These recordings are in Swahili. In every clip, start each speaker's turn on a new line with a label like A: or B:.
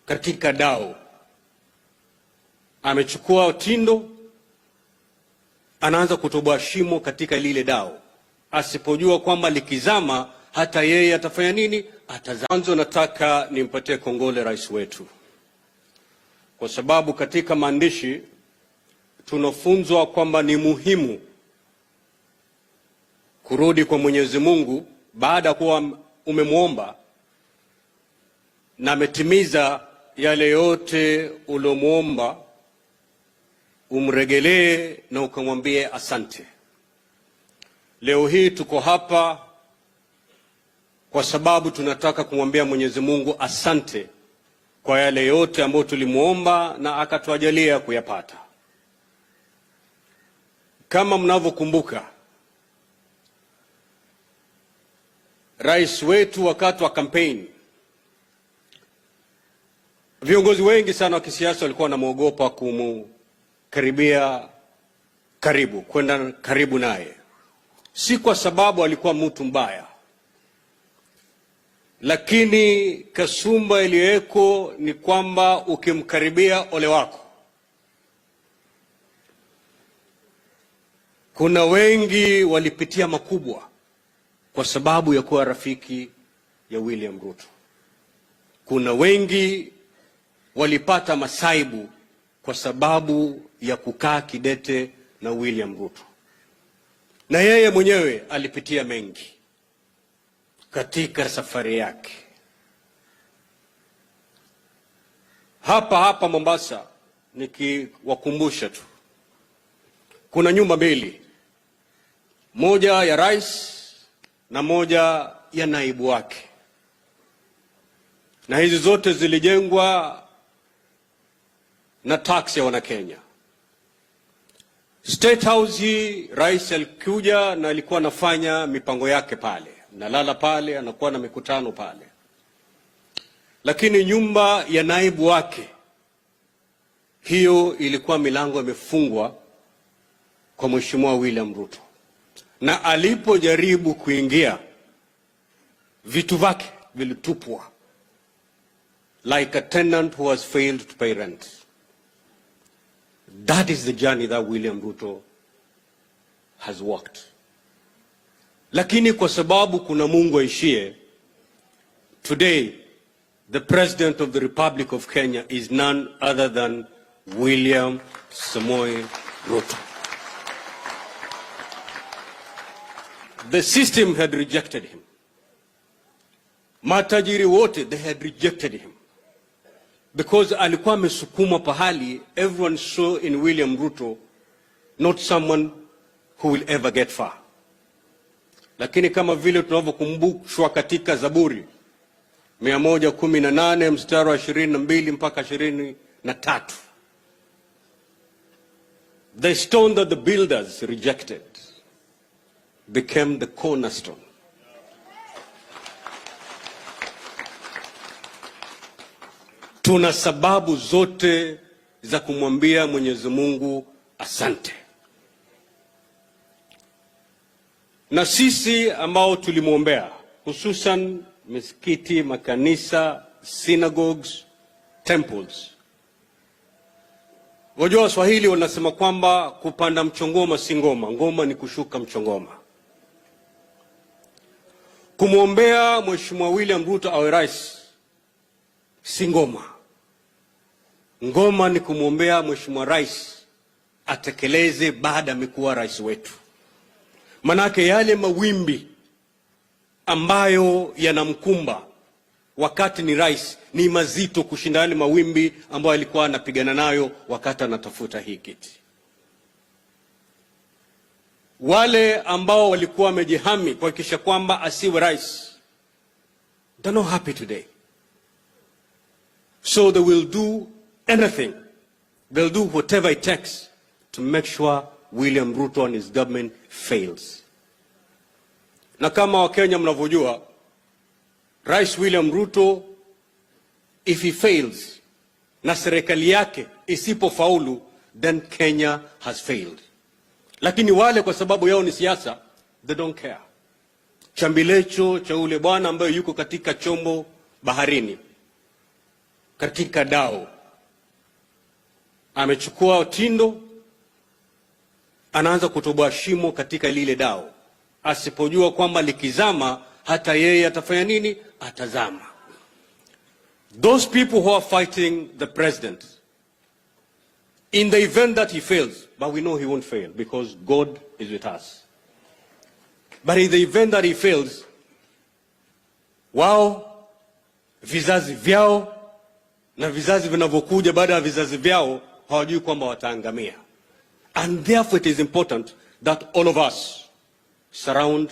A: katika dao. Amechukua tindo, anaanza kutoboa shimo katika lile dao, asipojua kwamba likizama hata yeye atafanya nini? Atazama. Mwanzo nataka nimpatie kongole rais wetu, kwa sababu katika maandishi tunafunzwa kwamba ni muhimu kurudi kwa Mwenyezi Mungu baada ya kuwa umemwomba na ametimiza yale yote uliomuomba, umregelee na ukamwambie asante. Leo hii tuko hapa kwa sababu tunataka kumwambia Mwenyezi Mungu asante kwa yale yote ambayo tulimuomba na akatuajalia kuyapata. Kama mnavyokumbuka, rais wetu wakati wa kampeni, viongozi wengi sana wa kisiasa walikuwa wanamuogopa kumkaribia kwenda karibu naye. Si kwa sababu alikuwa mtu mbaya, lakini kasumba iliyoko ni kwamba ukimkaribia ole wako. Kuna wengi walipitia makubwa kwa sababu ya kuwa rafiki ya William Ruto. Kuna wengi walipata masaibu kwa sababu ya kukaa kidete na William Ruto. Na yeye mwenyewe alipitia mengi katika safari yake. Hapa Mombasa, nikiwakumbusha tu, kuna nyumba mbili, moja ya rais na moja ya naibu wake, na hizi zote zilijengwa na tax ya Wanakenya. State House hii rais alikuja na alikuwa anafanya mipango yake pale, nalala pale, anakuwa na mikutano pale. Lakini nyumba ya naibu wake, hiyo ilikuwa milango imefungwa kwa Mheshimiwa William Ruto, na alipojaribu kuingia vitu vyake vilitupwa, like a tenant who has failed to pay rent. That is the journey that William Ruto has walked. Lakini kwa sababu kuna Mungu aishie, today the President of the Republic of Kenya is none other than William Samoei Ruto. The system had rejected him. Matajiri wote, they had rejected him. Because alikuwa amesukuma pahali, everyone saw in William Ruto not someone who will ever get far. Lakini kama vile tunavyokumbushwa katika Zaburi 118 mstari wa 22 mpaka 23, the stone that the builders rejected became the cornerstone. Tuna sababu zote za kumwambia Mwenyezi Mungu asante. Na sisi ambao tulimwombea, hususan misikiti, makanisa, synagogues, temples. Wajua Waswahili wanasema kwamba kupanda mchongoma si ngoma, ngoma ni kushuka mchongoma. Kumwombea Mheshimiwa William Ruto awe rais si ngoma. Ngoma ni kumwombea Mheshimiwa rais atekeleze baada ya kuwa rais wetu. Manake yale mawimbi ambayo yanamkumba wakati ni rais ni mazito kushinda yale mawimbi ambayo alikuwa anapigana nayo wakati anatafuta hii kiti. Wale ambao walikuwa wamejihami kuhakikisha kwamba asiwe rais, they're not happy today. So they will do anything. They'll do whatever it takes to make sure William Ruto and his government fails. Na kama Wakenya mnavyojua, Rais William Ruto, if he fails, na serikali yake isipofaulu, then Kenya has failed. Lakini wale kwa sababu yao ni siasa, they don't care. Chambilecho cha ule bwana ambaye yuko katika chombo baharini, katika dao. Amechukua tindo, anaanza kutoboa shimo katika lile dao, asipojua kwamba likizama hata yeye atafanya nini? Atazama. Those people who are fighting the president, in the event that he fails, but we know he won't fail because God is with us. But in the event that he fails, wao, vizazi vyao na vizazi vinavyokuja baada ya vizazi vyao hawajui kwamba wataangamia. And therefore it is important that all of us surround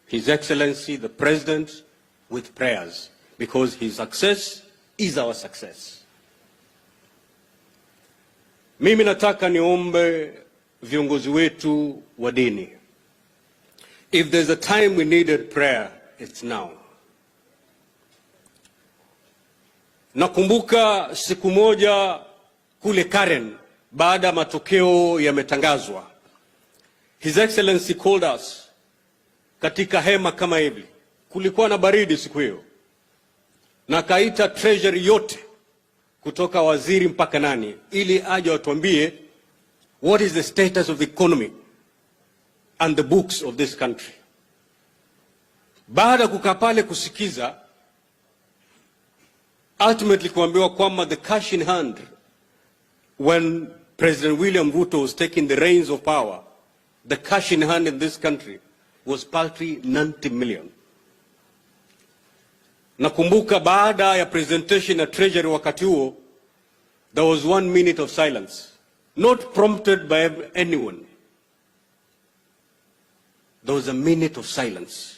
A: His Excellency the President with prayers, because his success is our success. Mimi nataka niombe viongozi wetu wa dini. If there's a time we needed prayer, it's now. Nakumbuka siku moja kule Karen, baada matokeo yametangazwa, His Excellency called us katika hema kama hivi. Kulikuwa na baridi siku hiyo, na kaita treasury yote kutoka waziri mpaka nani, ili aje watuambie what is the status of the economy and the books of this country. Baada kukaa pale kusikiza, ultimately kuambiwa kwamba the cash in hand when President William Ruto was taking the reins of power, the cash in hand in this country was paltry 90 million. Nakumbuka baada ya presentation ya treasury wakati huo, there was 1 minute of silence, not prompted by anyone. There was a minute of silence.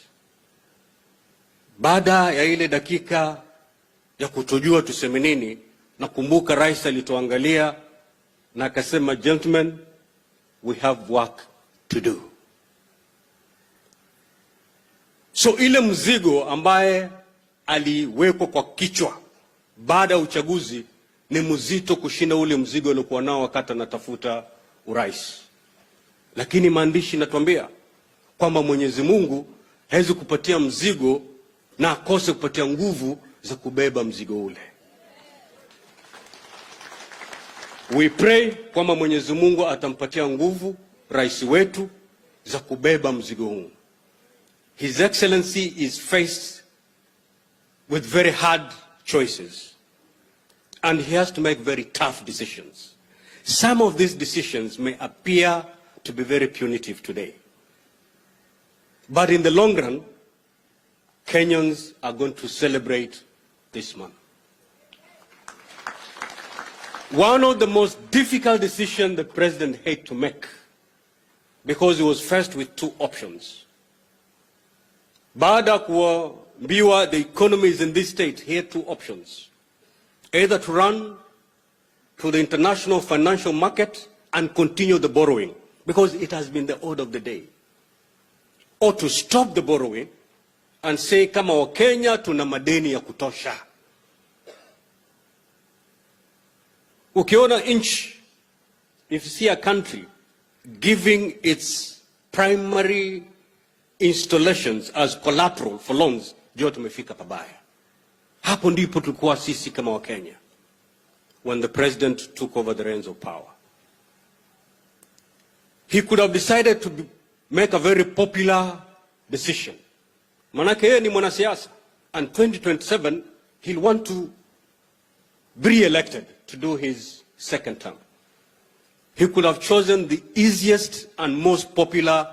A: Baada ya ile dakika ya kutojua tuseme nini, nakumbuka rais alituangalia na akasema, gentlemen, we have work to do. So ile mzigo ambaye aliwekwa kwa kichwa baada ya uchaguzi ni mzito kushinda ule mzigo aliokuwa nao wakati anatafuta urais. Lakini maandishi natuambia kwamba Mwenyezi Mungu hawezi kupatia mzigo na akose kupatia nguvu za kubeba mzigo ule. We pray kwamba Mwenyezi Mungu atampatia nguvu rais wetu za kubeba mzigo huu. His Excellency is faced with very hard choices, and he has to make very tough decisions. Some of these decisions may appear to be very punitive today, but in the long run, Kenyans are going to celebrate this month. One of the most difficult decisions the president had to make, because he was faced with two options. Baada kuambiwa the economy is in this state, he had two options: either to run to the international financial market and continue the borrowing, because it has been the order of the day, or to stop the borrowing and say, kama Wakenya tuna madeni ya kutosha. Ukiona inch, if you see a country giving its primary installations as collateral for loans, jua tumefika pabaya. Hapo ndipo tulikuwa sisi kama Wakenya when the president took over the reins of power. He could have decided to make a very popular decision. Manake yeye ni mwanasiasa, and 2027 he'll want to be re-elected to do his second term. He could have chosen the easiest and most popular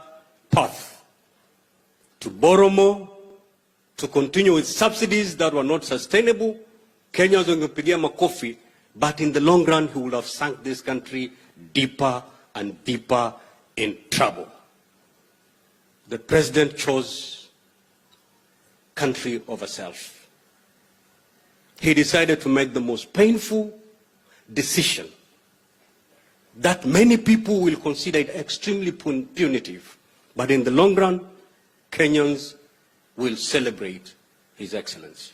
A: path: to borrow more, to continue with subsidies that were not sustainable. Kenyans wangepigia makofi, but in the long run he would have sunk this country deeper and deeper in trouble. The president chose country over self. He decided to make the most painful decision that many people will consider it extremely punitive, but in the long run, Kenyans will celebrate His Excellency.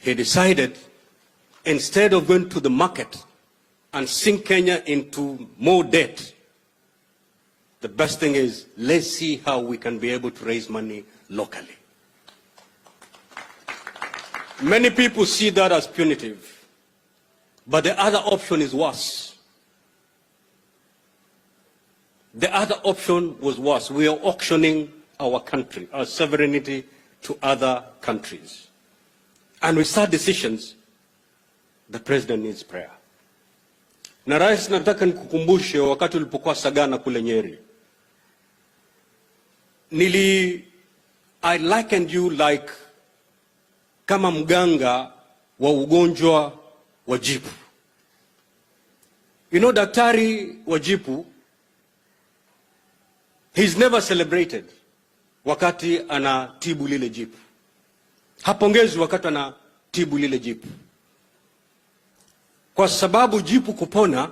A: He decided, instead of going to the market and sink Kenya into more debt, the best thing is, let's see how we can be able to raise money locally. Many people see that as punitive. But the other option is worse. The other option was worse. We are auctioning our country, our sovereignty to other countries. And with such decisions, the president needs prayer. Na rais, nataka nikukumbushe wakati ulipokuwa Sagana kule Nyeri. I likened you like kama mganga wa ugonjwa wa jipu. You know, daktari wa jipu, he's never celebrated wakati anatibu lile jipu. Hapongezi wakati anatibu lile jipu. Kwa sababu jipu kupona,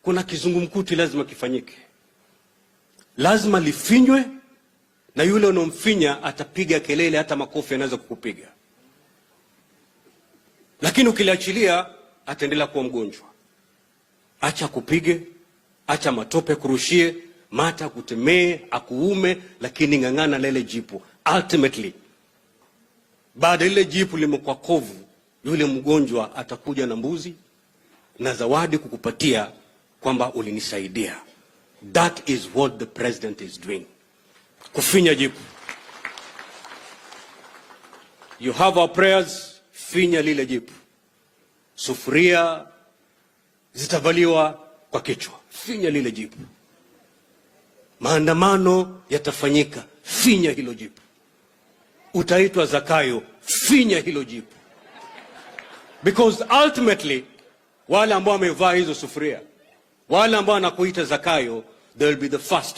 A: kuna kizungumkuti lazima kifanyike. Lazima lifinywe, na yule unomfinya atapiga kelele, hata makofi anaweza kukupiga. Lakini ukiliachilia, ataendelea kuwa mgonjwa. Acha kupige, acha matope kurushie, mata kutemee, akuume, lakini ngangana lele jipu. Ultimately, baada ile jipu limekuwa kovu, yule mgonjwa atakuja na mbuzi na zawadi kukupatia kwamba ulinisaidia. That is what the president is doing. Kufinya jipu. You have our prayers, finya lile jipu. Sufuria zitavaliwa kwa kichwa, finya lile jipu. Maandamano yatafanyika, finya hilo jipu. Utaitwa Zakayo, finya hilo jipu. Because ultimately, wale ambao wamevaa hizo sufuria, wale ambao wanakuita Zakayo, they will be the first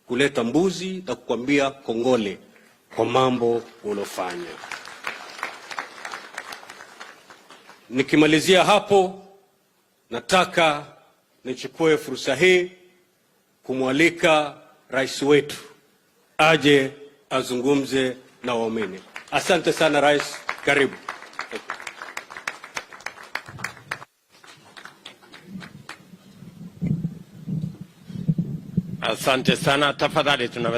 A: kuleta mbuzi na kukwambia kongole kwa mambo ulofanya. Nikimalizia hapo, nataka nichukue fursa hii kumwalika rais wetu aje azungumze na waumini. Asante sana rais, karibu.
B: Asante sana, tafadhali tunaweza